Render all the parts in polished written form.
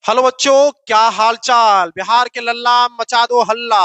Hello बच्चों, क्या हाल चाल। बिहार के लल्ला मचा दो हल्ला।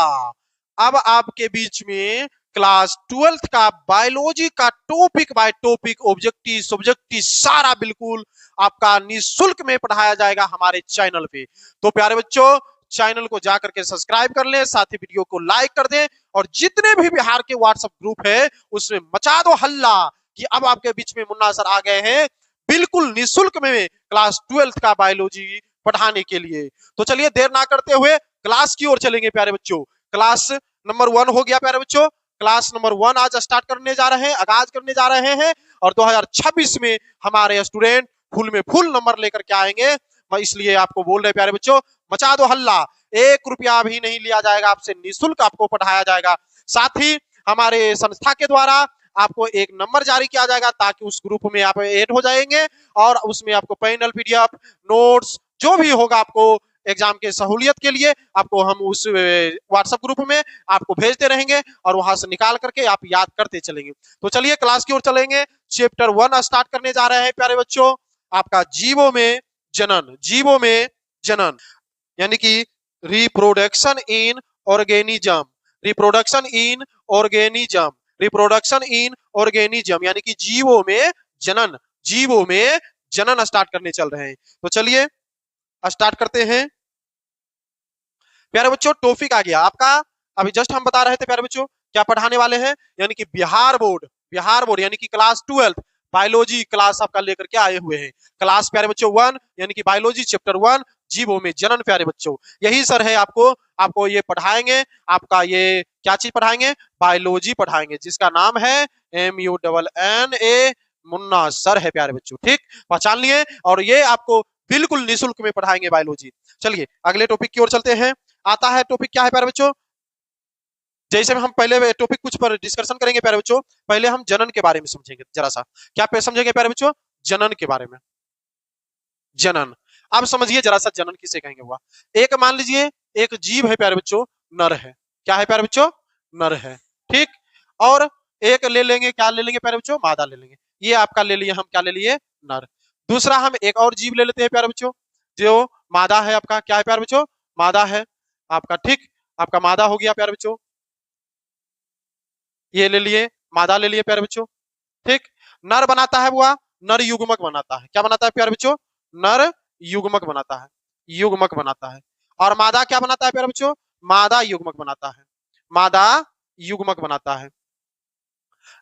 अब आपके बीच में क्लास 12th का बायोलॉजी का topic by topic objective subjective सारा बिल्कुल आपका निःशुल्क में पढ़ाया जाएगा हमारे चैनल पे। तो प्यारे बच्चों, चैनल को जाकर के सब्सक्राइब कर लें, साथ ही वीडियो को लाइक कर दें और जितने भी बिहार के व्हाट्सएप ग्रुप है उसमें मचा दो हल्ला कि अब आपके बीच में मुन्ना सर आ गए हैं बिल्कुल निःशुल्क में क्लास 12th का बायोलॉजी पढ़ाने के लिए। तो चलिए देर ना करते हुए क्लास की ओर चलेंगे प्यारे बच्चों। क्लास नंबर 1 हो गया प्यारे बच्चों। क्लास नंबर 1 आज स्टार्ट करने जा रहे हैं, आगाज करने जा रहे हैं और 2026 में हमारे स्टूडेंट फुल में फुल नंबर लेकर के आएंगे। मैं इसलिए आपको बोल रहे प्यारे बच्चों, मचा दो हल्ला। 1 रुपया भी नहीं लिया जाएगा आपसे, निःशुल्क आपको पढ़ाया जाएगा। साथ ही हमारे संस्था के द्वारा आपको एक नंबर जारी किया जाएगा ताकि उस ग्रुप में आप ऐड हो जाएंगे और उसमें आपको पैनल पीडीएफ नोट्स जो भी होगा आपको एग्जाम के सहूलियत के लिए आपको हम उस व्हाट्सएप ग्रुप में आपको भेजते रहेंगे और वहां से निकाल करके आप याद करते चलेंगे। तो चलिए क्लास की ओर चलेंगे। चैप्टर 1 स्टार्ट करने जा रहे हैं प्यारे बच्चों। आपका जीवों में जनन, जीवों में जनन यानी कि reproduction in organism, reproduction in organism, reproduction in organism यानी कि जीवों में जनन, जीवों में जनन स्टार्ट करने चल रहे हैं। तो चलिए स्टार्ट करते हैं। प्यारे बच्चों टॉपिक आ गया आपका। अभी जस्ट हम बता रहे थे प्यारे बच्चों क्या पढ़ाने वाले हैं, यानी कि बिहार बोर्ड, बिहार बोर्ड यानी कि क्लास 12 बायोलॉजी क्लास आपका लेकर के आए हुए हैं। क्लास प्यारे बच्चों 1 यानी कि बायोलॉजी चैप्टर 1 जीवों में जनन। प्यारे बच्चों यही सर है आपको आपको ये पढ़ाएंगे। आपका ये क्या चीज पढ़ाएंगे? बायोलॉजी पढ़ाएंगे जिसका नाम है MUNNA मुन्ना सर है प्यारे बच्चों। ठीक पहचान लिए। और ये आपको बिल्कुल निःशुल्क में पढ़ाएंगे बायोलॉजी। चलिए अगले टॉपिक की ओर चलते हैं। आता है टॉपिक क्या है प्यारे बच्चों? जैसे हम पहले टॉपिक कुछ पर डिस्कशन करेंगे प्यारे बच्चों, पहले हम जनन के बारे में समझेंगे जरा सा। क्या पे समझेंगे प्यारे बच्चों? जनन के बारे में। जनन अब समझिए जरा सा, जनन किसे कहेंगे हुआ। एक मान लीजिए एक जीव है प्यारे बच्चों, नर है। क्या है प्यारे बच्चों? नर है। ठीक। और एक ले लेंगे, क्या ले लेंगे प्यारे बच्चों? मादा ले लेंगे। ये आपका ले लिए हम, क्या ले लिए? नर। दूसरा हम एक और जीव ले लेते हैं प्यारे बच्चों जो मादा है आपका। क्या है प्यारे बच्चों? मादा है आपका। ठीक आपका मादा हो गया प्यारे बच्चों, ये ले लिए, मादा ले लिए प्यारे बच्चों। ठीक। नर बनाता है बुआ, नर युग्मक बनाता है। क्या बनाता है प्यारे बच्चों? नर युग्मक बनाता है, युग्मक बनाता है। और मादा क्या बनाता है प्यारे बच्चों? मादा युग्मक बनाता है, मादा युग्मक बनाता है।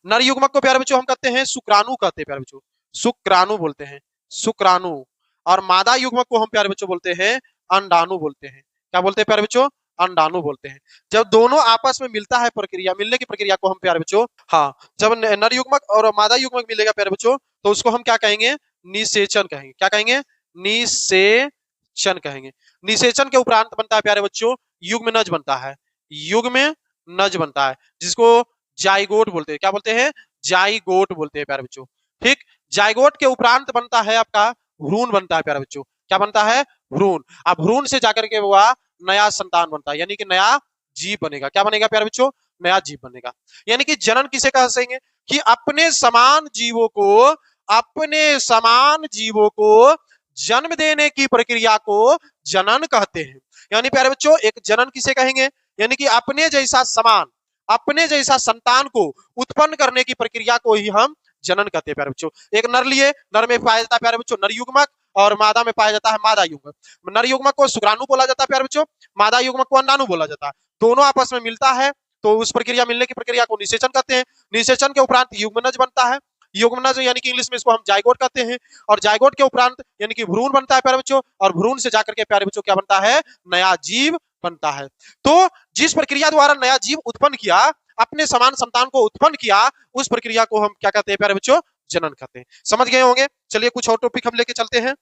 नर युग्मक को प्यारे बच्चों हम कहते हैं शुक्राणु कहते हैं प्यारे बच्चों, शुक्राणु बोलते हैं, शुक्राणु। और मादा युग्मक को हम प्यारे बच्चों बोलते हैं अंडाणु बोलते हैं। क्या बोलते हैं प्यारे बच्चों? अंडाणु बोलते हैं। जब दोनों आपस में मिलता है प्रक्रिया, मिलने की प्रक्रिया को हम प्यारे बच्चों, हाँ, जब नर युग्मक और मादा युग्मक मिलेगा प्यारे बच्चों तो उसको हम क्या कहेंगे? निषेचन कहेंगे। क्या कहेंगे? निषेचन कहेंगे। निषेचन के उपरांत बनता है प्यारे बच्चों युग्मनज बनता है, युग्मनज बनता है जिसको जाइगोट बोलते हैं। क्या बोलते हैं? जाइगोट बोलते हैं प्यारे बच्चों। ठीक। जाइगोट के उपरांत बनता है आपका भ्रूण बनता है प्यारे बच्चों। क्या बनता है? भ्रूण। अब भ्रूण से जाकर के वो नया संतान बनता है यानी कि नया जीव बनेगा। क्या बनेगा प्यारे बच्चों? नया जीव बनेगा। यानी कि जनन किसे कह सकेंगे? कि अपने समान जीवों को, अपने समान जीवों को जन्म देने की प्रक्रिया को जनन कहते हैं। यानी प्यारे बच्चों एक जनन किसे कहेंगे? यानी कि अपने जैसा समान, अपने जैसा संतान को उत्पन्न करने की प्रक्रिया को ही हम जनन कहते हैं प्यारे बच्चों। एक नर लिए, नर में पाया जाता है प्यारे बच्चों नर युग्मक और मादा में पाया जाता है मादा युग्मक। नर युग्मक को शुक्राणु बोला जाता है प्यारे बच्चों, मादा युग्मक को अंडाणु बोला जाता है। दोनों आपस में मिलता है तो उस प्रक्रिया, मिलने की प्रक्रिया को निषेचन कहते हैं। निषेचन के उपरांत युग्मनज बनता है, युग्मनज यानी कि इंग्लिश में इसको हम जाइगोट कहते हैं। और जाइगोट के उपरांत यानी कि भ्रूण बनता है प्यारे बच्चों, और भ्रूण से जाकर के प्यारे बच्चों क्या बनता है? नया जीव बनता है। तो जिस प्रक्रिया द्वारा नया जीव उत्पन्न किया, अपने समान संतान को उत्पन्न किया, उस प्रक्रिया को हम क्या कहते हैं प्यारे बच्चों? जनन कहते हैं। समझ गए होंगे। चलिए कुछ और टॉपिक हम लेके चलते हैं।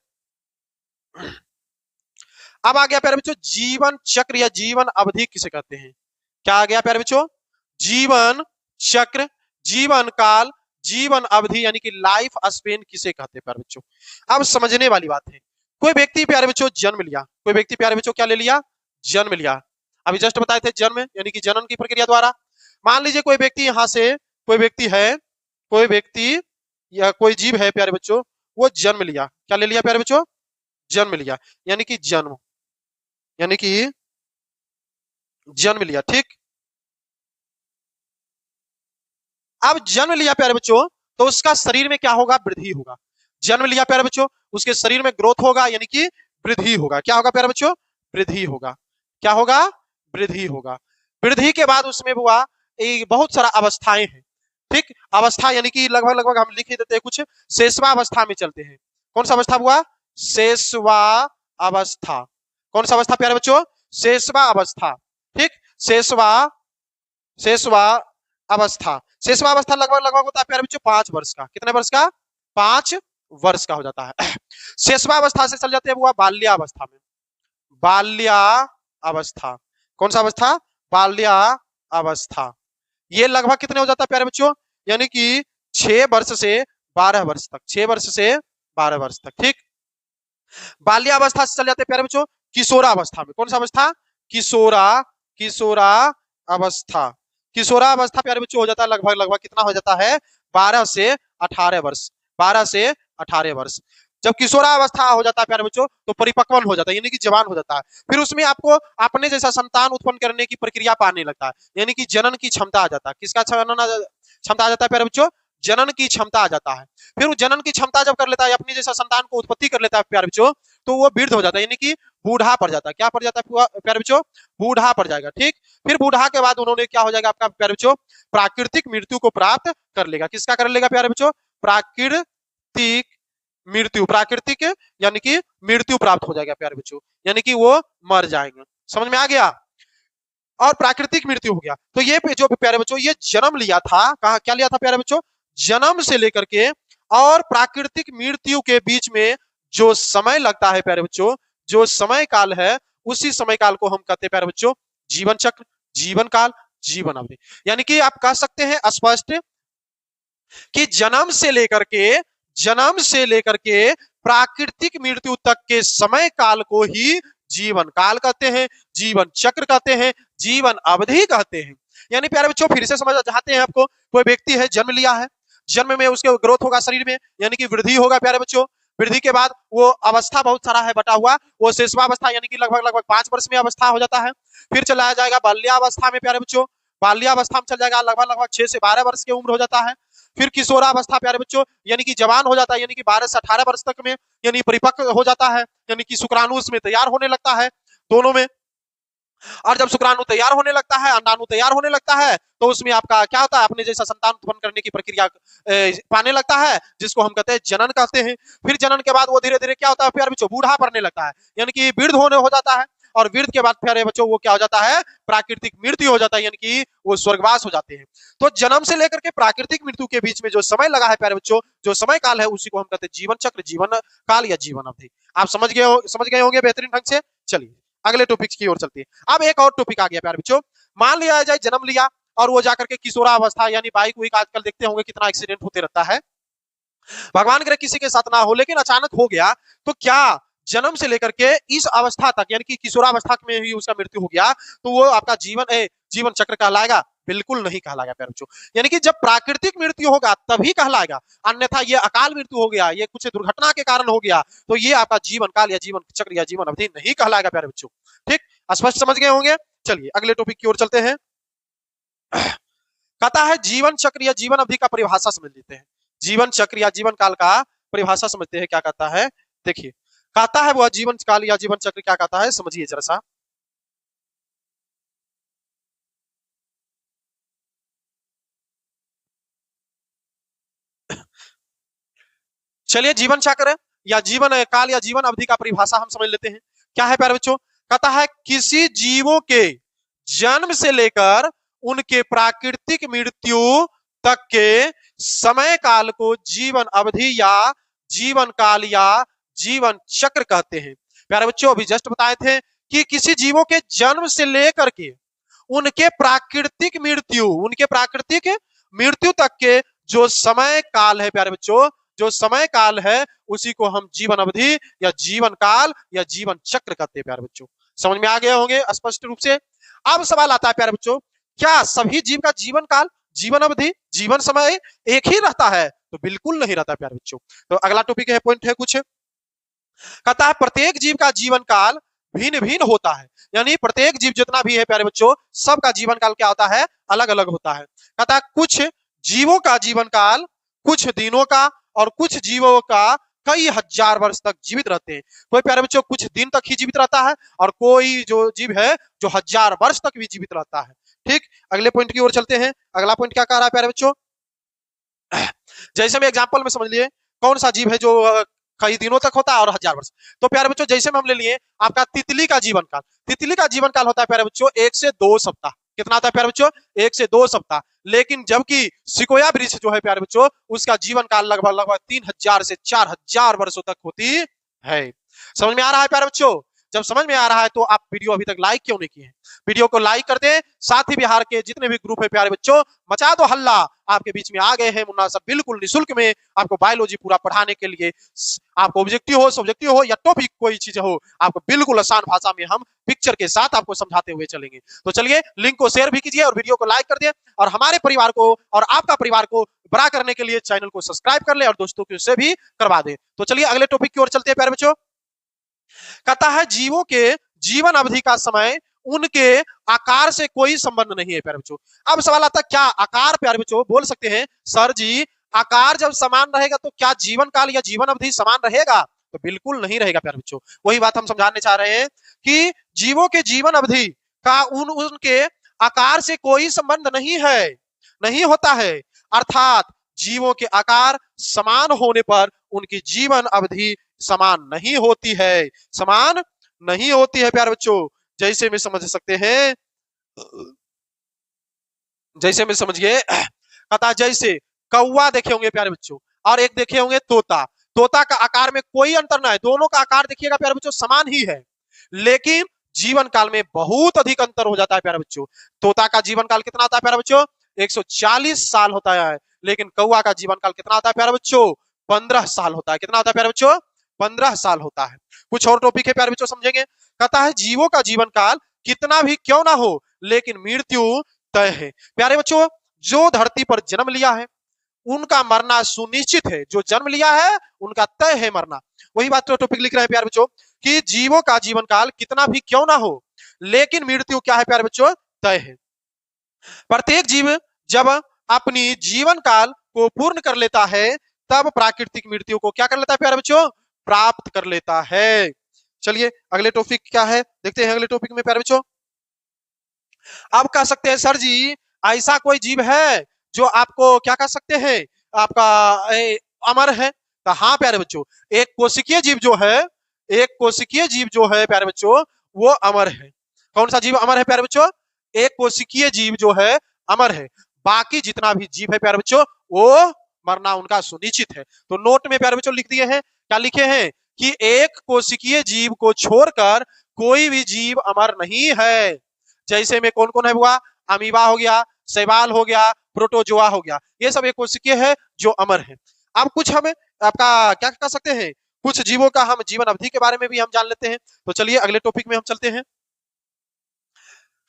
अब आ गया प्यारे बच्चों जीवन चक्र या जीवन अवधि किसे कहते हैं? क्या आ गया प्यारे बच्चों? जीवन चक्र, जीवन काल, जीवन अवधि यानी कि लाइफ स्पेन किसे कहते हैं प्यारे बच्चों? अब समझने वाली बात है। कोई व्यक्ति प्यारे बच्चों जन्म लिया, कोई व्यक्ति प्यारे बच्चों क्या ले लिया? जन्म लिया। अभी जस्ट बताए थे जन्म यानी कि जनन की प्रक्रिया द्वारा। मान लीजिए कोई व्यक्ति यहां से, कोई व्यक्ति है, कोई व्यक्ति या कोई जीव है प्यारे बच्चों, वो जन्म लिया। क्या ले लिया प्यारे बच्चों? जन्म लिया, यानी कि जन्म, यानी कि जन्म लिया। ठीक, अब जन्म लिया प्यारे बच्चों, तो उसका शरीर में क्या होगा? वृद्धि होगा। जन्म लिया प्यारे बच्चों, उसके शरीर में ग्रोथ होगा, यानी कि वृद्धि होगा। क्या होगा प्यारे बच्चों? वृद्धि होगा। क्या होगा? वृद्धि होगा। वृद्धि के बाद उसमें हुआ बहुत सारा अवस्थाएं हैं। ठीक, अवस्था यानी कि लगभग लगभग हम लिख ही देते हैं कुछ। शेषवा अवस्था में चलते हैं। कौन सा अवस्था हुआ? शेषवा अवस्था। कौन सा अवस्था प्यारे बच्चों? शेषवा अवस्था। ठीक, शेषवा, शेषवा अवस्था। शेषवा अवस्था लगभग लगभग होता है प्यारे बच्चों 5 वर्ष का। कितने वर्ष का? 5 वर्ष का हो जाता है। शेषवा अवस्था से चल जाते हैं हुआ बाल्यावस्था में। बाल्या अवस्था। कौन सा अवस्था? बाल्या अवस्था। ये लगभग कितने हो जाता है प्यारे बच्चों? यानी कि 6 वर्ष से 12 वर्ष तक। 6 वर्ष से 12 वर्ष तक। ठीक, बाल्यावस्था से चल जाते हैं प्यारे बच्चों किशोरा अवस्था में। कौन सा अवस्था? किशोरा, किशोरा अवस्था। किशोरा अवस्था प्यारे बच्चों हो जाता है लगभग लगभग कितना हो जाता है? 12 से 18 वर्ष। 12 से 18 वर्ष। जब किशोरा अवस्था हो जाता है प्यारे बच्चों, तो परिपक्वन हो जाता है, यानी कि जवान हो जाता है। फिर उसमें आपको अपने जैसा संतान उत्पन्न करने की प्रक्रिया पाने लगता है, यानी कि जनन की क्षमता आ जाता है। किसका क्षमता आ जाता है प्यारे बच्चों? जनन की क्षमता आ जाता है। फिर वो जनन की क्षमता जब कर लेता है, अपनी जैसा संतान को उत्पत्ति कर लेता है प्यारे बच्चों, तो वो वृद्ध हो जाता है, यानी कि बूढ़ा पड़ जाता है। क्या पड़ जाता है प्यारे बच्चों? बूढ़ा पड़ जाएगा। ठीक, फिर बूढ़ा के बाद उन्होंने क्या हो जाएगा आपका प्यारे बच्चों? प्राकृतिक मृत्यु को प्राप्त कर लेगा। किसका कर लेगा प्यारे बच्चों? प्राकृतिक मृत्यु। प्राकृतिक यानी कि मृत्यु प्राप्त हो जाएगा प्यारे बच्चों, यानी कि वो मर जाएंगे। समझ में आ गया? और प्राकृतिक मृत्यु हो गया। तो ये जो प्यारे बच्चों ये जन्म लिया था, कहा क्या लिया था प्यारे बच्चों? जन्म से लेकर के और प्राकृतिक मृत्यु के बीच में जो समय लगता है प्यारे बच्चों, जो समय काल है, उसी समय काल को हम कहते हैं प्यारे बच्चों जीवन चक्र, जीवन काल, जीवन अवधि। यानी कि आप कह सकते हैं स्पष्ट कि जन्म से लेकर के प्राकृतिक मृत्यु तक के समय काल को ही जीवन काल कहते हैं, जीवन चक्र कहते हैं, जीवन अवधि कहते हैं। यानी प्यारे बच्चों फिर से समझ चाहते हैं आपको, कोई व्यक्ति है, जन्म लिया है, जन्म में उसके ग्रोथ होगा शरीर में, यानी कि वृद्धि होगा प्यारे बच्चों। वृद्धि के बाद वो अवस्था बहुत सारा है बटा हुआ, वो शेषवावस्था यानी कि लगभग लगभग 5 वर्ष में अवस्था हो जाता है। फिर चलाया जाएगा बाल्यावस्था में प्यारे बच्चों। बाल्यावस्था में चल जाएगा लगभग लगभग 6 से 12 वर्ष की उम्र हो जाता है। फिर किशोरावस्था प्यारे बच्चों यानी कि जवान हो जाता है, यानी कि 12 से 18 वर्ष तक में यानी परिपक्व हो जाता है, यानी कि शुक्राणु उसमें तैयार होने लगता है दोनों में। और जब शुक्राणु तैयार होने लगता है, अंडाणु तैयार होने लगता है, तो उसमें आपका क्या होता है? अपने जैसा संतान उत्पन्न करने की प्रक्रिया पाने लगता है, जिसको हम कहते हैं जनन कहते हैं। फिर जनन के बाद वो धीरे धीरे क्या होता है प्यारे बच्चों? बूढ़ा पड़ने लगता है, यानी कि वृद्ध होने हो जाता है। और वृद्ध के बाद प्यारे बच्चों वो क्या हो जाता है? प्राकृतिक मृत्यु हो जाता है, यानी कि वो स्वर्गवास हो जाते हैं। तो जन्म से लेकर के प्राकृतिक मृत्यु के बीच में जो समय लगा है प्यारे बच्चों, जो समय काल है, उसी को हम कहते हैं जीवन चक्र, जीवन काल या जीवन अवधि। आप समझ गए होंगे बेहतरीन ढंग से। चलिए अगले टॉपिक की ओर चलते हैं। अब एक और टॉपिक आ गया प्यारे बच्चों, मान लिया जाए जन्म लिया और वो जाकर के किशोरावस्था यानी बाइक वाइक आजकल देखते होंगे कितना एक्सीडेंट होते रहता है, भगवान करे किसी के साथ ना हो, लेकिन अचानक हो गया, तो क्या जन्म से लेकर के इस अवस्था तक यानी कि किशोरावस्था में ही उसका मृत्यु हो गया, तो वो आपका जीवन चक्र कहलाएगा? बिल्कुल नहीं कहलाएगा प्यारे बच्चों। यानी कि जब प्राकृतिक मृत्यु होगा तभी कहलाएगा, अन्यथा ये अकाल मृत्यु हो गया, ये कुछ दुर्घटना के कारण हो गया, तो ये आपका जीवन काल या जीवन चक्र या जीवन अवधि नहीं कहलाएगा प्यारे बच्चों। ठीक, स्पष्ट समझ गए होंगे। चलिए अगले टॉपिक की ओर चलते हैं। कहता है जीवन चक्र या जीवन अवधि का परिभाषा समझ लेते हैं। जीवन चक्र या जीवन काल का परिभाषा समझते हैं क्या कहता है। देखिए कहता है वह जीवन काल या जीवन चक्र क्या कहता है, समझिए जरा सा। चलिए जीवन चक्र या जीवन काल या जीवन अवधि का परिभाषा हम समझ लेते हैं। क्या है प्यारे बच्चों? कहता है किसी जीवों के जन्म से लेकर उनके प्राकृतिक मृत्यु तक के समय काल को जीवन अवधि या जीवन काल या जीवन चक्र कहते हैं। प्यारे बच्चों अभी जस्ट बताए थे कि किसी जीवों के जन्म से लेकर के उनके प्राकृतिक मृत्यु तक के जो समय काल है प्यारे बच्चों, जो समय काल है उसी को हम जीवन अवधि या जीवन काल या जीवन चक्र कहते हैं प्यारे बच्चों। समझ में आ गए होंगे स्पष्ट रूप से। अब सवाल आता है प्यारे बच्चों, क्या सभी जीव का जीवन काल, जीवन अवधि, जीवन समय एक ही रहता है? तो बिल्कुल नहीं रहता प्यारे बच्चों। तो अगला टॉपिक है, पॉइंट है कुछ कहता है प्रत्येक जीव का जीवन काल भिन्न भिन्न होता है, यानी प्रत्येक जीव जितना भी है प्यारे बच्चों, सबका जीवन काल क्या होता है, अलग अलग होता है। कहता है कुछ जीवों का जीवन काल कुछ दिनों का और कुछ जीवों का कई हजार वर्ष तक जीवित रहते हैं। कोई प्यारे बच्चों कुछ दिन तक ही जीवित रहता है और कोई जो जीव है जो हजार वर्ष तक भी जीवित रहता है। ठीक, अगले पॉइंट की ओर चलते हैं। अगला पॉइंट क्या कह रहा है प्यारे बच्चों, जैसे में एग्जांपल में समझ लिए कौन सा जीव है जो कई दिनों तक होता है और हजार वर्ष। तो प्यारे बच्चों जैसे में हम ले लिए आपका तितली का जीवन काल, तितली का जीवन काल होता है प्यारे बच्चों 1 से 2 सप्ताह। कितना आता है प्यारे बच्चों, 1 से 2 सप्ताह। लेकिन जबकि सिकोया वृक्ष जो है प्यारे बच्चों, उसका जीवन काल लगभग लगभग 3000 से 4000 वर्षों तक होती है। समझ में आ रहा है प्यारे बच्चों? जब समझ में आ रहा है तो आप वीडियो अभी तक लाइक क्यों नहीं किए हैं? वीडियो को लाइक कर दें। साथ ही बिहार के जितने भी ग्रुप है प्यारे बच्चों, मचा दो हल्ला, आपके बीच में आ गए हैं मुन्ना सर बिल्कुल निःशुल्क में आपको बायोलॉजी पूरा पढ़ाने के लिए। आपको ऑब्जेक्टिव हो, सब्जेक्टिव हो या टॉपिक कोई चीज हो, आपको बिल्कुल आसान भाषा में हम पिक्चर के साथ आपको समझाते हुए चलेंगे। तो चलिए लिंक को शेयर भी कीजिए और वीडियो को लाइक कर दिए और हमारे परिवार को और आपका परिवार को बड़ा करने के लिए चैनल को सब्सक्राइब कर ले और दोस्तों से भी करवा दे। तो चलिए अगले टॉपिक की ओर चलते हैं प्यारे बच्चों। कहता है जीवों के जीवन अवधि का समय उनके आकार से कोई संबंध नहीं है प्यारे बच्चों। अब सवाल आता है क्या आकार प्यारे बच्चों बोल सकते हैं सर जी आकार जब समान रहेगा तो क्या जीवन काल या जीवन अवधि समान रहेगा? तो बिल्कुल नहीं रहेगा प्यारे बच्चों। वही बात हम समझाने चाह रहे हैं कि जीवों के जीवन अवधि का उनके आकार से कोई संबंध नहीं है, नहीं होता है। अर्थात जीवों के आकार समान होने पर उनकी जीवन अवधि समान नहीं होती है, समान नहीं होती है प्यारे बच्चों। जैसे में समझ सकते हैं, जैसे में समझिए कहता जैसे कौवा देखे होंगे प्यारे बच्चों और एक देखे होंगे तोता। तोता का आकार में कोई अंतर ना है, दोनों का आकार देखिएगा प्यारे बच्चों समान ही है, लेकिन जीवन काल में बहुत अधिक अंतर हो जाता है प्यारे बच्चों। तोता का जीवन काल कितना आता है प्यारे बच्चों, 140 साल होता है, लेकिन कौवा का जीवन काल कितना आता है प्यारे बच्चों, 15 साल होता है। कितना होता है प्यारे बच्चों, 15 साल होता है। कुछ और टॉपिक है प्यारे बच्चों समझेंगे। कहता है जीवों का जीवन काल कितना भी क्यों ना हो लेकिन मृत्यु तय है। प्यारे बच्चों जो धरती पर जन्म लिया है उनका मरना सुनिश्चित है, जो जन्म लिया है उनका तय है मरना। वही बात तो टॉपिक लिख रहे हैं प्यारे बच्चों कि जीवों का जीवन काल कितना भी क्यों ना हो लेकिन मृत्यु क्या है प्यारे बच्चों, तय है। प्रत्येक जीव जब अपनी जीवन काल को पूर्ण कर लेता है तब प्राकृतिक मृत्यु को क्या कर लेता है प्यारे बच्चों, प्राप्त कर लेता है। चलिए अगले टॉपिक क्या है देखते हैं। अगले टॉपिक में प्यारे बच्चों अब कह सकते हैं सर जी ऐसा कोई जीव है जो आपको क्या कह सकते हैं आपका अमर है? तो हाँ प्यारे बच्चों एक कोशिकीय जीव जो है, एक कोशिकीय जीव जो है प्यारे बच्चों वो अमर है। कौन सा जीव अमर है प्यारे बच्चों, एक कोशिकीय जीव जो है अमर है। बाकी जितना भी जीव है प्यारे बच्चों वो मरना उनका सुनिश्चित है। तो नोट में प्यारे बच्चों लिख दिए हैं, क्या लिखे हैं कि एक कोशिकीय जीव को छोड़कर कोई भी जीव अमर नहीं है। जैसे में कौन कौन है हुआ, अमीबा हो गया, शैवाल हो गया, प्रोटोजोआ हो गया, ये सब एक कोशिकीय है जो अमर है। अब कुछ हमें आपका क्या कह सकते हैं, कुछ जीवों का हम जीवन अवधि के बारे में भी हम जान लेते हैं। तो चलिए अगले टॉपिक में हम चलते हैं।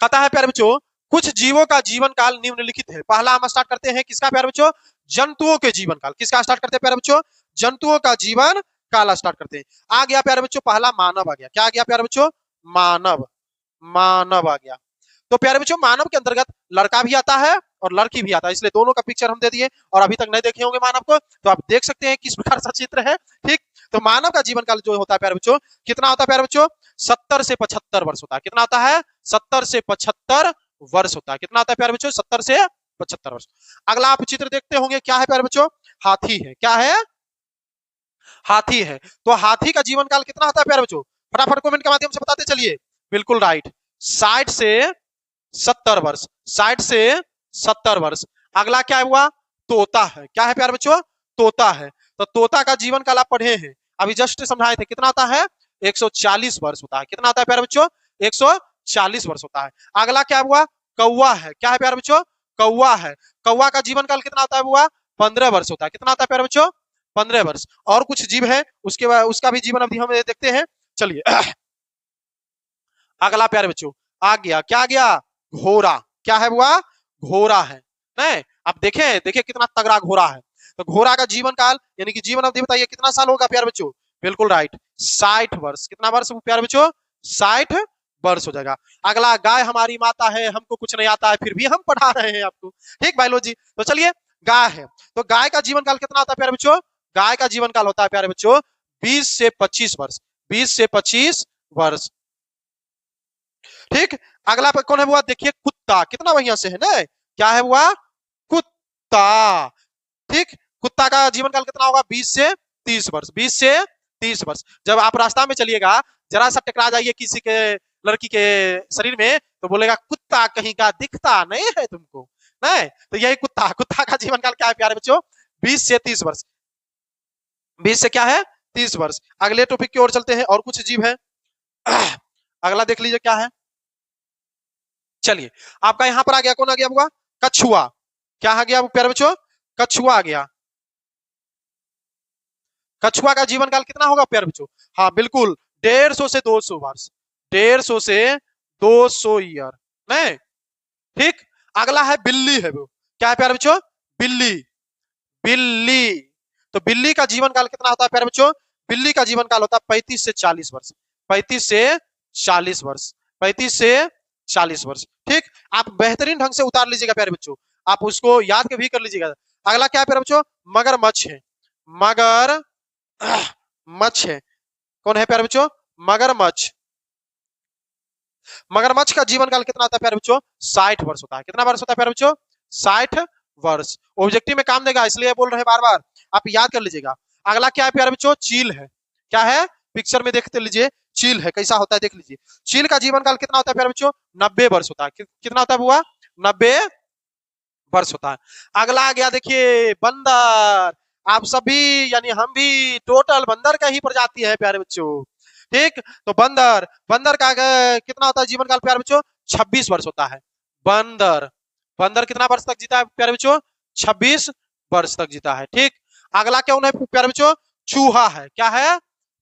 कहता है प्यारे बच्चों कुछ जीवों का जीवन काल निम्नलिखित है। पहला हम स्टार्ट करते हैं किसका प्यारे बच्चों, जंतुओं के जीवन काल। किसका स्टार्ट करते हैं प्यारे बच्चों, जंतुओं का जीवन काल स्टार्ट करते हैं। आ गया प्यारे बच्चों पहला मानव आ गया। क्या आ गया प्यारे बच्चों, मानव, मानव आ गया। तो प्यारे बच्चों मानव के अंतर्गत लड़का भी आता है और लड़की भी आता है, इसलिए दोनों का पिक्चर हम दे दिए और अभी तक नहीं देखे होंगे मानव को तो आप देख सकते हैं किस प्रकार सा चित्र है। ठीक, तो मानव का जीवन काल जो होता है प्यारे बच्चों कितना होता है प्यारे बच्चों, 70 से 75 वर्ष होता है। कितना होता है, 70 से 75 वर्ष होता है। कितना होता है प्यारे बच्चों, 70 से 75 वर्ष। अगला आप चित्र देखते होंगे क्या है प्यारे बच्चों, हाथी है। क्या है, हाथी है। तो हाथी का जीवन काल कितना होता है प्यारे बच्चों, फटाफट कमेंट के माध्यम से बताते चलिए। बिल्कुल राइट, 60 से 70 वर्ष, 60 से 70 वर्ष। अगला क्या हुआ, तोता है। क्या है प्यारे बच्चों, तोता है। तो तोता का जीवन काल आप पढ़े हैं, अभी जस्ट समझाए थे, कितना होता है, 140 वर्ष होता है। कितना होता है प्यारे बच्चों, 140 वर्ष होता है। अगला क्या हुआ, कौवा है। क्या है प्यारे बच्चों, कौवा है। कौवा का जीवन काल कितना होता है, हुआ 15 वर्ष होता है। कितना होता है प्यारे बच्चों, 15 वर्ष। और कुछ जीव है उसके बाद उसका भी जीवन अवधि हम देखते हैं। चलिए अगला प्यारे बच्चों आ गया, क्या आ गया, घोड़ा। क्या है हुआ, घोड़ा है। नहीं अब देखें, देखिए कितना तगड़ा घोड़ा है। तो घोड़ा का जीवन काल यानी कि जीवन अवधि बताइए कितना साल होगा प्यारे बच्चों, बिल्कुल राइट, 60 वर्ष। कितना वर्ष प्यारे बच्चों? 60 वर्ष हो जाएगा। अगला, गाय हमारी माता है, हमको कुछ नहीं आता है फिर भी हम पढ़ा रहे हैं आपको, ठीक बायोलॉजी। तो चलिए, गाय है तो गाय का जीवन काल कितना होता है प्यारे बच्चों? गाय का जीवन काल होता है प्यारे बच्चों 20 से 25 वर्ष, 20 से 25 वर्ष, ठीक। अगला पर कौन है बुआ? देखिए कुत्ता, कितना बढ़िया से है ना, क्या है बुआ? कुत्ता, ठीक। कुत्ता का जीवन काल कितना होगा? 20 से 30 वर्ष, 20 से 30 वर्ष। जब आप रास्ता में चलिएगा, जरा सा टकरा जाइए किसी के लड़की के शरीर में, तो बोलेगा कुत्ता कहीं का, दिखता नहीं है तुमको, नहीं? तो यही कुत्ता, कुत्ता का जीवन काल क्या है प्यारे बच्चों? 20 से 30 वर्ष, 20 से क्या है? 30 वर्ष। अगले टॉपिक की ओर चलते हैं, और कुछ जीव है। अगला देख लीजिए क्या है। चलिए, आपका यहां पर आ गया, कौन आ गया बुआ? कछुआ। क्या आ गया प्यारे बच्चों? कछुआ आ गया। कछुआ का जीवन काल कितना होगा प्यारे बच्चों? हाँ बिल्कुल, 150 से 200 वर्ष, 150 से 200 ईयर, नहीं? ठीक। अगला है बिल्ली है वो, क्या है प्यारे बच्चों? बिल्ली, बिल्ली। तो बिल्ली का जीवन काल कितना होता है प्यारे बच्चों? बिल्ली का जीवन काल होता है 35 से 40 वर्ष, 35 से 40 वर्ष, 35 से 40 वर्ष, ठीक। आप बेहतरीन ढंग से उतार लीजिएगा प्यारे बच्चों, आप उसको याद भी कर लीजिएगा। अगला क्या है प्यारे बच्चों? मगरमच्छ है, मगर मच्छ है। कौन है प्यारे बच्चों? मगरमच्छ। मगरमच्छ का जीवन काल कितना होता है प्यारे बच्चों? 60 वर्ष होता है। कितना वर्ष होता है प्यारे बच्चों? 60 वर्ष। ऑब्जेक्टिव में काम देगा, इसलिए बोल रहे हैं बार बार, आप याद कर लीजिएगा। अगला क्या है प्यारे बच्चों? चील है। क्या है? पिक्चर में देखते लीजिए, चील है, कैसा होता है देख लीजिए। चील का जीवन काल कितना होता है प्यारे बच्चों? 90 वर्ष होता है। कितना होता है बुआ? 90 वर्ष होता है। अगला आ गया, देखिए बंदर। आप सभी यानी हम भी टोटल बंदर का ही प्रजाति है प्यारे बच्चों, ठीक। तो बंदर, बंदर का कितना होता है जीवन काल प्यारे बच्चों? 26 वर्ष होता है। बंदर, बंदर कितना वर्ष तक जीता है प्यारे बच्चों? 26 वर्ष तक जीता है, ठीक। अगला क्या है प्यारे बच्चों? चूहा है। क्या है?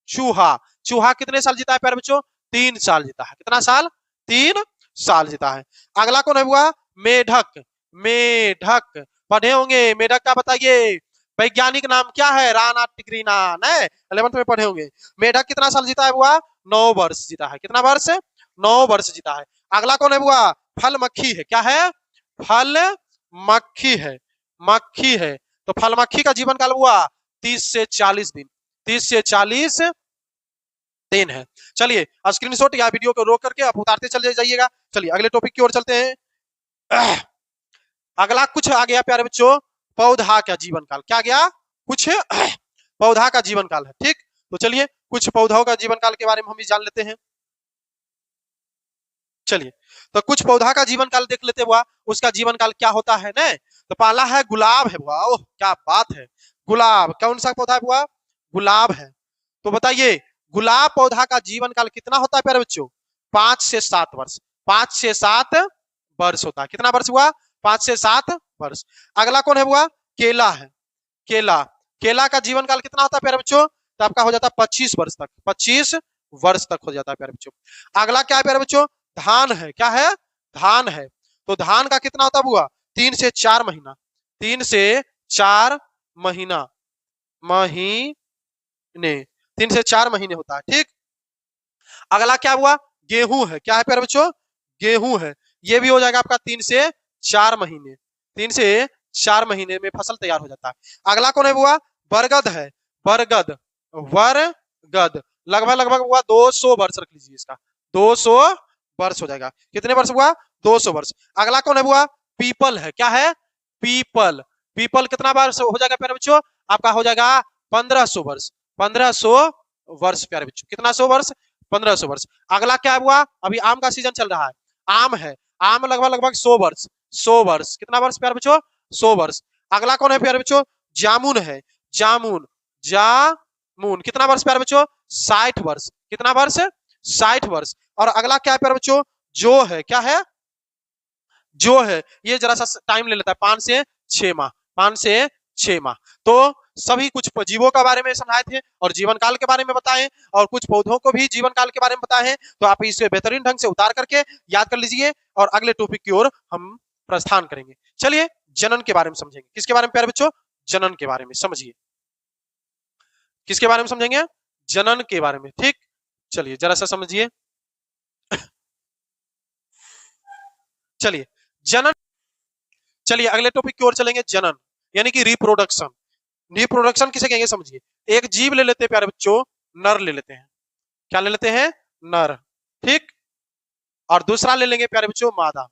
चूहा। चूहा कितने साल जीता है प्यारे बच्चों? 3 साल जीता है। कितना साल? 3 साल जीता है। अगला कौन है हुआ? मेढक। मेढक पढ़े होंगे, मेढक का बताइए वैज्ञानिक नाम क्या है? राणा टिग्रिना, 11th में पढ़े होंगे। मेढक कितना साल जीता है बुआ? 9 वर्ष जीता है। कितना वर्ष? 9 वर्ष जीता है। अगला कौन है बुआ? फल मक्खी है। क्या है? फल मक्खी है, मक्खी है। तो फल मक्खी का जीवन काल हुआ 30 से 40 दिन, 30 से 40 दिन है। चलिए, स्क्रीनशॉट या वीडियो को रोक करके आप उतारते चले जाइएगा। चलिए अगले टॉपिक की ओर चलते हैं। अगला कुछ आ गया प्यारे बच्चों, पौधा का जीवन काल। क्या गया? कुछ पौधा का जीवन काल है, ठीक। तो चलिए कुछ पौधों का जीवन काल के बारे में हम भी जान लेते हैं। चलिए, तो कुछ पौधा का जीवन काल देख लेते हुआ, उसका जीवन काल क्या होता है ना। तो पहला है गुलाब है बुआ। ओह क्या बात है, गुलाब। कौन सा पौधा है बुआ? गुलाब है। तो बताइए गुलाब पौधा का जीवन काल कितना होता है प्यारे बच्चों? 5 से 7 वर्ष, 5 से 7 वर्ष होता है। कितना वर्ष हुआ? 5 से 7 वर्ष। अगला कौन है बुआ? केला है। केला, केला का जीवन काल कितना होता है प्यारे बच्चों? तो आपका हो जाता है 25 वर्ष तक, 25 वर्ष तक हो जाता है प्यारे बच्चों। अगला क्या है प्यारे बच्चों? धान है। क्या है? धान है। तो धान का कितना होता है बुआ? 3 से 4 महीना, 3 से 4 महीना, महीने, 3 से 4 महीने होता है, ठीक। अगला क्या हुआ? गेहूं है। क्या है प्यारे बच्चों? गेहूं है। ये भी हो जाएगा आपका 3 से 4 महीने, 3 से 4 महीने में फसल तैयार हो जाता है। अगला कौन है बुआ? बरगद है। बरगद, बरगद लगभग लगभग हुआ 200 वर्ष रख लीजिए इसका, 200 वर्ष हो जाएगा। कितने वर्ष हुआ? 200 वर्ष। अगला कौन है बुआ? पीपल है। क्या है? पीपल। पीपल कितना वर्ष हो जाएगा प्यारे बच्चों? आपका हो जाएगा 1500 वर्ष, 1500 वर्ष प्यारे बच्चों। कितना 100 वर्ष? 1500 वर्ष। अगला क्या हुआ? अभी आम का सीजन चल रहा है, आम है। आम लगभग लगभग 100 वर्ष, 100 वर्ष। कितना वर्ष प्यारे बच्चों? 100 वर्ष। अगला कौन है प्यारे बच्चों? जामुन है। जामुन, जामुन कितना वर्ष प्यारे बच्चों? 60 वर्ष। कितना वर्ष? 60 वर्ष। और अगला क्या है प्यारे बच्चों? जो है। क्या है? जो है। ये जरा सा टाइम ले लेता है, 5 से 6 माह, 5 से 6 माह। तो सभी कुछ जीवों के बारे में समझाए थे और जीवन काल के बारे में बताएं, और कुछ पौधों को भी जीवन काल के बारे में बताएं। तो आप इसे बेहतरीन ढंग से उतार करके याद कर लीजिए, और अगले टॉपिक की ओर हम प्रस्थान करेंगे। चलिए जनन के बारे में समझेंगे। किसके बारे में प्यारे बच्चों? जनन के बारे में समझिए। किसके बारे में समझेंगे? जनन के बारे में। ठीक, चलिए जरा सा समझिए। चलिए जनन, चलिए अगले टॉपिक की ओर चलेंगे। जनन यानी कि रिप्रोडक्शन। रिप्रोडक्शन किसे कहेंगे समझिए। एक जीव ले लेते हैं प्यारे बच्चों, नर ले लेते हैं। क्या ले लेते हैं? नर। ठीक, और दूसरा ले लेंगे प्यारे बच्चों मादा।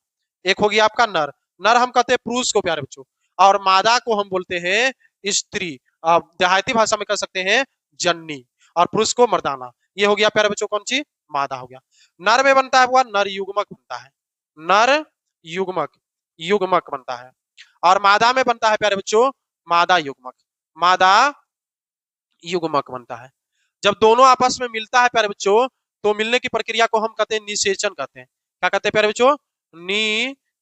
एक हो गया आपका नर। नर हम कहते हैं पुरुष को प्यारे बच्चों, और मादा को हम बोलते हैं स्त्री। देहाती भाषा में कह सकते हैं जननी, और पुरुष को मर्दाना। ये हो गया प्यारे बच्चों कौन सी? मादा हो गया। नर में बनता है हुआ नर युग्मक बनता है, नर युग्मक, युग्मक बनता है। और मादा में बनता है प्यारे बच्चों मादा युग्मक, मादा युग्मक बनता है। जब दोनों आपस में मिलता है प्यारे बच्चों, तो मिलने की प्रक्रिया को हम कहते हैं निषेचन कहते हैं। क्या कहते हैं प्यारे बच्चों? निषेचन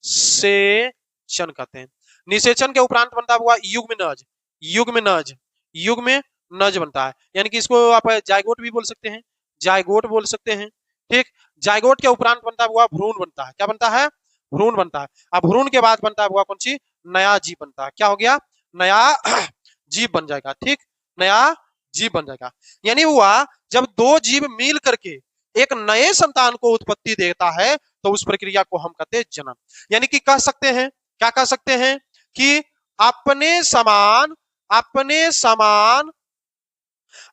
कहते हैं। निषेचन के उपरांत बनता हुआ युग्मनज, युग्मनज, युग्मनज बनता है। यानी कि इसको आप जायगोट भी बोल सकते हैं, जायगोट बोल सकते हैं। ठीक, जायगोट के उपरांत बनता हुआ भ्रूण बनता है। क्या बनता है? भ्रूण बनता है। अब भ्रूण के बाद बनता हुआ कौन सी? नया जीव बनता है। क्या हो गया? नया जीव बन जाएगा। ठीक, नया जीव बन जाएगा। यानी हुआ जब दो जीव मिल करके एक नए संतान को उत्पत्ति देता है, तो उस प्रक्रिया को हम कहते हैं जनन। यानी कि कह सकते हैं, क्या कह सकते हैं कि अपने समान, अपने समान,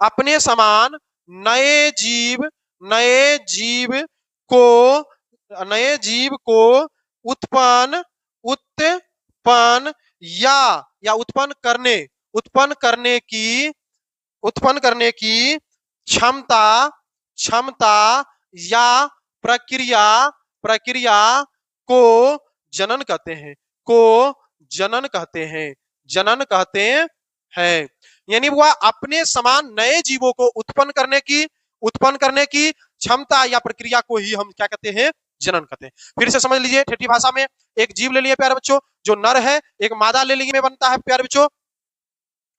अपने समान नए जीव, नए जीव को, नए जीव को उत्पन्न, उत्पन्न या उत्पन्न करने, उत्पन्न करने की, उत्पन्न करने की क्षमता, क्षमता या प्रक्रिया, प्रक्रिया को जनन कहते हैं, को जनन कहते हैं, जनन कहते हैं। यानी वह अपने समान नए जीवों को उत्पन्न करने की, उत्पन्न करने की क्षमता या प्रक्रिया को ही हम क्या कहते हैं? जनन कहते हैं। फिर से समझ लीजिए ठेठी भाषा में, एक जीव ले लिए प्यारे बच्चों जो नर है, एक मादा ले लिए में बनता है प्यारे बच्चों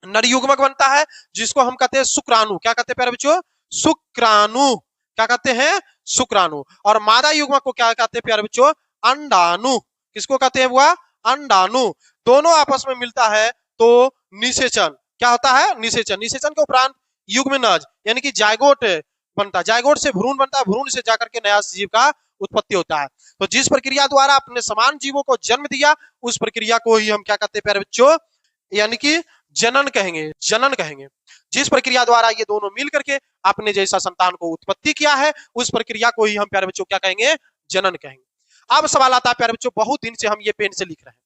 नर युग्मक बनता है, जिसको हम कहते हैं शुक्राणु। क्या कहते हैं प्यारे बच्चों? शुक्राणु। क्या कहते हैं? शुक्राणु। और मादा युग्मक को क्या कहते हैं प्यारे बच्चों? अंडाणु। किसको कहते हैं? हुआ अंडाणु। दोनों आपस में मिलता है तो निषेचन। क्या होता है? निषेचन। निषेचन के उपरांत युग्मनज यानी कि जायगोट बनता है, जायगोट से भ्रूण बनता है, भ्रूण से जाकर के नया जीव का उत्पत्ति होता है। तो जिस प्रक्रिया द्वारा अपने समान जीवों को जन्म दिया, उस प्रक्रिया को ही हम क्या कहते हैं प्यारे बच्चों? यानी कि जनन कहेंगे, जनन कहेंगे। जिस प्रक्रिया द्वारा ये दोनों मिल करके अपने जैसा संतान को उत्पत्ति किया है, उस प्रक्रिया को ही हम प्यारे बच्चों क्या कहेंगे? जनन कहेंगे। अब सवाल आता है प्यारे बच्चों, बहुत दिन से हम ये पेन से लिख रहे हैं,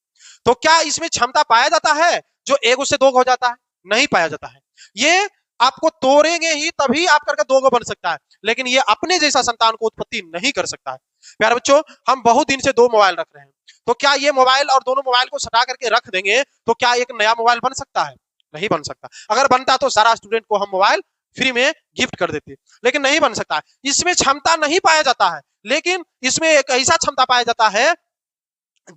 तो क्या इसमें क्षमता पाया जाता है जो एक से दो हो जाता है? नहीं पाया जाता है। ये आपको तोड़ेंगे ही तभी आप करके दो बन सकता है, लेकिन ये अपने जैसा संतान को उत्पत्ति नहीं कर सकता है। प्यारे बच्चों, हम बहुत दिन से दो मोबाइल रख रहे हैं, तो क्या ये मोबाइल और दोनों मोबाइल को सटा करके रख देंगे तो क्या एक नया मोबाइल बन सकता है? नहीं बन सकता। अगर बनता तो सारा स्टूडेंट को हम मोबाइल फ्री में गिफ्ट कर देते, लेकिन नहीं बन सकता। इसमें क्षमता नहीं पाया जाता है, लेकिन इसमें एक ऐसा क्षमता पाया जाता है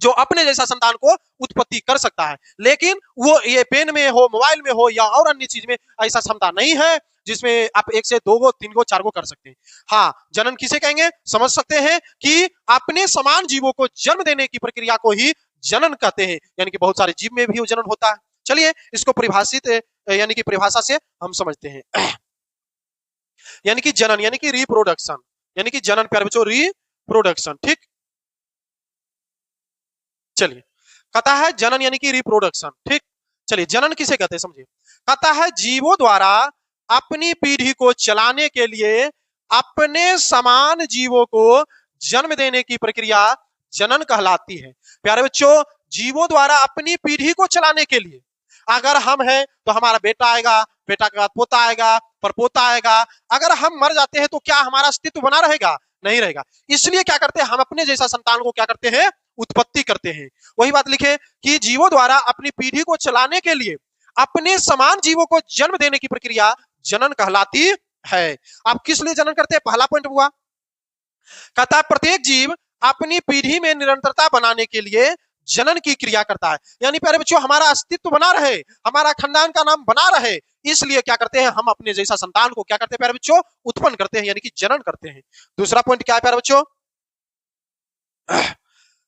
जो अपने जैसा संतान को उत्पत्ति कर सकता है। लेकिन वो ये पेन में हो, मोबाइल में हो या और अन्य चीज में ऐसा क्षमता नहीं है जिसमें आप एक से दो गो, तीन गो, चार गो कर सकते हैं। हाँ, जनन किसे कहेंगे? समझ सकते हैं कि अपने समान जीवों को जन्म देने की प्रक्रिया को ही जनन कहते हैं। यानी कि बहुत सारे जीव में भी वो जनन होता है। चलिए इसको परिभाषित यानी कि परिभाषा से हम समझते हैं। यानी कि जनन यानी कि रिप्रोडक्शन, यानी कि जनन प्यारे बच्चों रिप्रोडक्शन। ठीक, चलिए कहता है जनन यानी कि रिप्रोडक्शन। ठीक, चलिए जनन किसे कहते हैं समझिए। कहता है जीवों द्वारा अपनी पीढ़ी को चलाने के लिए अपने समान जीवों को जन्म देने की प्रक्रिया जनन कहलाती है। प्यारे बच्चों, जीवों द्वारा अपनी पीढ़ी को चलाने के लिए, अगर हम हैं तो हमारा बेटा आएगा, बेटा के बाद पोता आएगा, परपोता आएगा। अगर हम मर जाते हैं तो क्या हमारा अस्तित्व बना रहेगा? नहीं रहेगा। इसलिए क्या करते हैं? हम अपने जैसा संतान को क्या करते हैं? उत्पत्ति करते हैं। वही बात लिखे कि जीवों द्वारा अपनी पीढ़ी को चलाने के लिए अपने समान जीवों को जन्म देने की प्रक्रिया जनन कहलाती है। आप किस लिए जनन करते हैं? पहला पॉइंट हुआ, कहता है प्रत्येक जीव अपनी पीढ़ी में निरंतरता बनाने के लिए जनन की क्रिया करता है। यानी प्यारे बच्चों, हमारा अस्तित्व बना रहे, हमारा खानदान का नाम बना रहे, इसलिए क्या करते हैं? हम अपने जैसा संतान को क्या करते हैं प्यारे बच्चों? उत्पन्न करते हैं, यानी कि जनन करते हैं। दूसरा पॉइंट क्या है प्यारे बच्चों?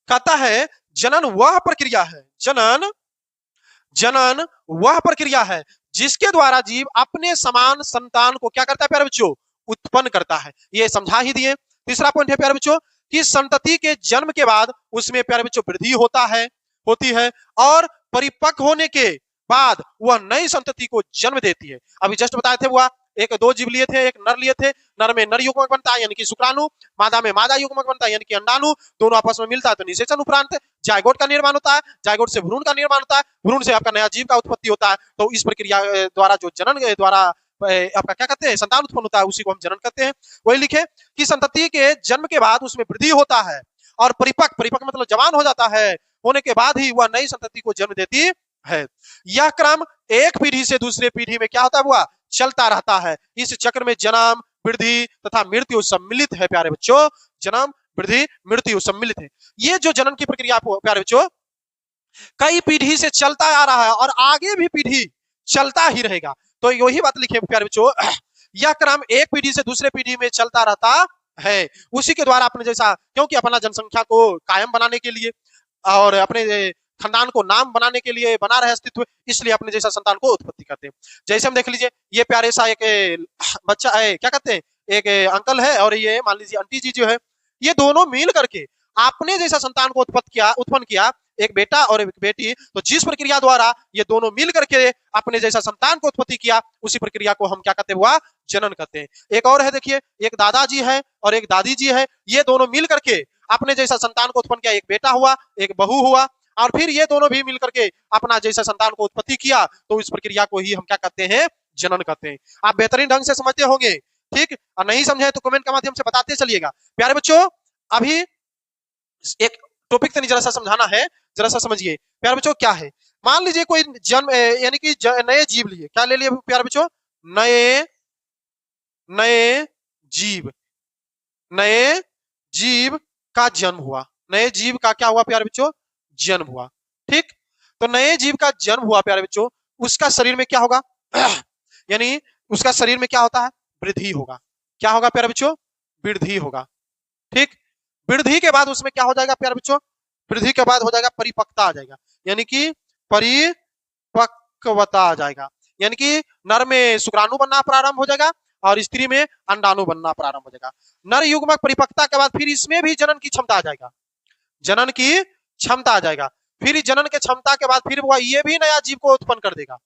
कहता है जनन वह प्रक्रिया है, जनन, जनन वह प्रक्रिया है जिसके द्वारा जीव अपने समान संतान को क्या करता है प्यारे बच्चों, उत्पन्न करता है। ये समझा ही दिए। तीसरा पॉइंट है प्यारे बच्चों कि संतति के जन्म के बाद उसमें प्यारे बच्चों वृद्धि होती है और परिपक्व होने के बाद वह नई संतति को जन्म देती है। अभी जस्ट बताए थे वह एक दो जीव लिए थे, एक नर लिए थे, नर में नर युग्मक बनता है यानी कि शुक्राणु, मादा में मादा युग्मक बनता है यानी कि अंडाणु, दोनों आपस में मिलता है तो निषेचन उपरांत जायगोट का निर्माण होता है, जायगोट से भ्रूण का निर्माण होता है, भ्रूण से आपका नया जीव का उत्पत्ति होता है। तो इस प्रक्रिया द्वारा जो जनन द्वारा आपका क्या कहते हैं, संतान उत्पन्न होता है, उसी को हम जनन कहते हैं। वही लिखे कि संतति के जन्म के बाद उसमें वृद्धि होता है और परिपक्व मतलब जवान हो जाता है, होने के बाद ही वह नई संतति को जन्म देती है। यह क्रम एक पीढ़ी से दूसरे पीढ़ी में क्या होता है, वह चलता रहता है। इस चक्र में जन्म, वृद्धि तथा मृत्यु सम्मिलित है प्यारे बच्चों, जन्म, वृद्धि, मृत्यु सम्मिलित है। ये जो जनन की प्रक्रिया प्यारे बच्चों कई पीढ़ी से चलता आ रहा है और आगे भी पीढ़ी चलता ही रहेगा। तो यही बात लिखे प्यारे बच्चों, यह क्रम एक पीढ़ी से दूसरे पीढ़ी में चलता रहता है। उसी के द्वारा अपने जैसा, क्योंकि अपना जनसंख्या को कायम बनाने के लिए और अपने खानदान को नाम बनाने के लिए बना रहे अस्तित्व, इसलिए अपने जैसा संतान को उत्पत्ति करते हैं। जैसे हम देख लीजिए, ये प्यारे सा एक बच्चा है, क्या कहते हैं, एक अंकल है और ये मान लीजिए आंटी जी जो है, ये दोनों मिल करके अपने जैसा संतान को उत्पन्न किया, एक बेटा और एक बेटी। तो जिस प्रक्रिया द्वारा ये दोनों मिल करके अपने जैसा संतान को उत्पत्ति किया, उसी प्रक्रिया को हम क्या कहते हैं, वह जनन कहते हैं। एक और है, देखिए, एक दादाजी है और एक दादी जी है, ये दोनों मिल करके अपने जैसा संतान को उत्पन्न किया, एक बेटा हुआ, एक बहू हुआ, और फिर ये दोनों भी मिल करके अपना जैसा संतान को उत्पत्ति किया। तो इस प्रक्रिया को ही हम क्या कहते हैं, जनन कहते हैं। आप बेहतरीन ढंग से समझते होंगे, ठीक, और नहीं समझे तो कमेंट के माध्यम से बताते चलिएगा। प्यारे बच्चों, अभी एक टॉपिक तो नहीं, जरा सा समझाना है, जरा सा समझिए। प्यारे बच्चों, क्या है, मान लीजिए कोई जन्म यानी कि नए जीव लिए, क्या ले लिए प्यारे बच्चों, नए जीव का जन्म हुआ, नए जीव का क्या हुआ प्यारे बच्चों, जन्म हुआ, ठीक। तो नए जीव का जन्म हुआ प्यारे बच्चों, उसका शरीर में क्या होगा यानी उसका शरीर में क्या होता है, वृद्धि होगा। क्या होगा प्यारे बच्चों, वृद्धि होगा, ठीक। वृद्धि के बाद उसमें क्या हो जाएगा प्यारे बच्चों, वृद्धि के बाद हो जाएगा परिपक्वता आ जाएगा, यानी कि परिपक्वता आ जाएगा, यानी कि नर में शुक्राणु बनना प्रारंभ हो जाएगा और स्त्री में अंडाणु बनना प्रारंभ हो जाएगा। नर युग्मक परिपक्वता के बाद फिर इसमें भी जनन की क्षमता आ जाएगा, जनन की क्षमता आ जाएगा। फिर जनन के क्षमता के बाद फिर वह ये भी नया जीव को उत्पन्न कर देगा,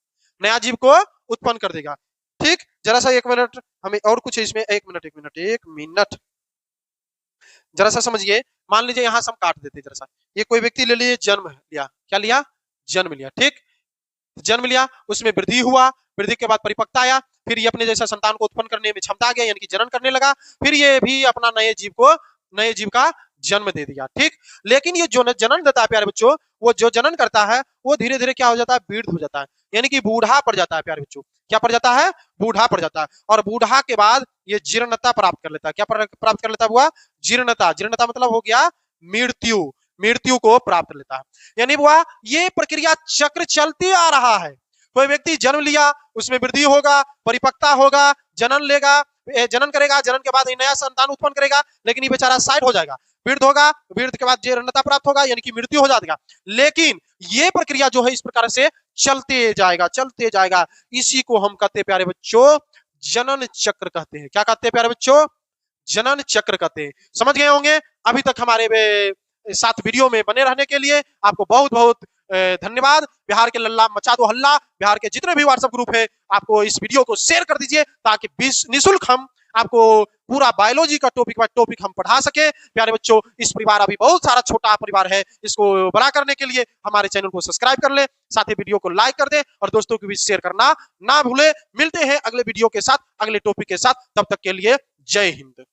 नया जीव को उत्पन्न कर देगा, ठीक। जरा सा एक मिनट, हमें और कुछ इसमें, एक मिनट जरा सा समझिए। मान लीजिए यहां से हम काट देते, जरा सा, ये कोई व्यक्ति ले लिए, जन्म लिया, क्या लिया, जन्म लिया, ठीक। जन्म लिया, उसमें वृद्धि हुआ, वृद्धि के बाद परिपक्वता आया, फिर ये अपने जैसा संतान को उत्पन्न करने में क्षमता आ गया, यानी कि जनन करने लगा, फिर ये भी अपना नए जीव का जन्म दे दिया, ठीक। लेकिन ये जो जनन देता है प्यारे बच्चों, वो जो जनन करता है वो धीरे धीरे क्या हो जाता है, वृद्ध हो जाता है, यानी कि बूढ़ा पड़ जाता है प्यारे बच्चों। क्या पड़ जाता है, बूढ़ा पड़ जाता है। और बूढ़ा के बाद ये जीर्णता प्राप्त कर लेता है। क्या प्राप्त कर लेता हुआ, जीर्णता। जीर्णता मतलब हो गया मृत्यु को प्राप्त लेता है, यानी वह ये प्रक्रिया चक्र चलती आ रहा है। कोई व्यक्ति जन्म लिया, उसमें वृद्धि होगा, परिपक्वता होगा, जनन लेगा, जनन करेगा, जनन के बाद नया संतान उत्पन्न करेगा, लेकिन ये बेचारा साइड हो जाएगा, वृद्ध होगा, वृद्ध के बाद जीर्णता प्राप्त होगा, यानी कि मृत्यु हो जाएगा। लेकिन ये प्रक्रिया जो है इस प्रकार से चलते जाएगा। इसी को हम कहते हैं प्यारे बच्चों, जनन चक्र कहते हैं। क्या कहते हैं प्यारे बच्चों, जनन चक्र कहते हैं। समझ गए होंगे। अभी तक हमारे साथ वीडियो में बने रहने के लिए आपको बहुत बहुत धन्यवाद। बिहार के लल्ला मचा दो हल्ला, बिहार के जितने भी व्हाट्सएप ग्रुप है, आपको इस वीडियो को शेयर कर दीजिए, ताकि निःशुल्क हम आपको पूरा बायोलॉजी का टॉपिक बाय टॉपिक हम पढ़ा सके। प्यारे बच्चों, इस परिवार अभी बहुत सारा छोटा परिवार है, इसको बड़ा करने के लिए हमारे चैनल को सब्सक्राइब कर ले, साथ ही वीडियो को लाइक कर दे और दोस्तों को भी शेयर करना ना भूले। मिलते हैं अगले वीडियो के साथ, अगले टॉपिक के साथ, तब तक के लिए जय हिंद।